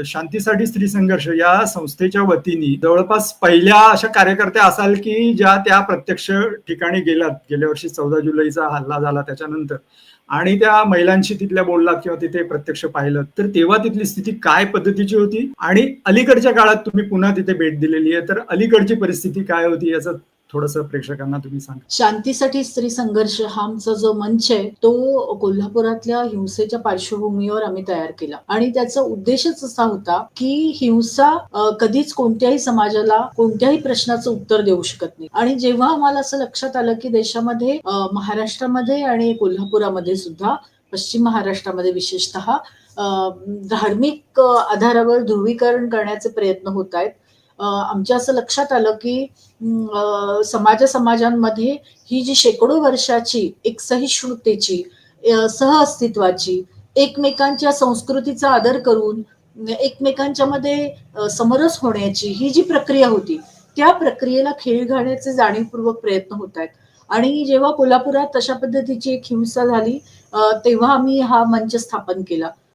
शांतीसाठी स्त्री संघर्ष या संस्थेच्या वतीने जवळपास पहिल्या अशा कार्यकर्त्या असाल की ज्या त्या प्रत्यक्ष ठिकाणी गेलात. गेल्या वर्षी 14 जुलैचा हल्ला झाला त्याच्यानंतर आणि त्या महिलांशी तिथल्या बोललात किंवा तिथे प्रत्यक्ष पाहिलं, तर तेव्हा तिथली स्थिती काय पद्धतीची होती आणि अलीकडच्या काळात तुम्ही पुन्हा तिथे भेट दिलेली आहे, तर अलीकडची परिस्थिती काय होती याचं थोडंसं प्रेक्षकांना तुम्ही सांगा. शांतीसाठी स्त्री संघर्ष हा आमचा जो मंच आहे तो कोल्हापुरातल्या हिंसेच्या पार्श्वभूमीवर आम्ही तयार केला आणि त्याचा उद्देशच असा होता की हिंसा कधीच कोणत्याही समाजाला कोणत्याही प्रश्नाचं उत्तर देऊ शकत नाही. आणि जेव्हा आम्हाला असं लक्षात आलं की देशामध्ये महाराष्ट्रामध्ये आणि कोल्हापुरामध्ये सुद्धा पश्चिम महाराष्ट्रामध्ये विशेषतः धार्मिक आधारावर ध्रुवीकरण करण्याचे प्रयत्न होत आहेत. आमच्या असं लक्षात आलं की समाजांमध्ये ही जी शेकडो वर्षाची एक सहिष्णुतेची सहअस्तित्वाची एकमेकांच्या संस्कृतीचा आदर करून एकमेकांच्या मध्ये समरस होण्याची ही जी प्रक्रिया होती त्या प्रक्रियेला खीळ घालण्याचे जाणीवपूर्वक प्रयत्न होत आहेत. आणि जेव्हा कोल्हापुरात तशा पद्धतीची एक हिंसा झाली तेव्हा आम्ही हा मंच स्थापन केला.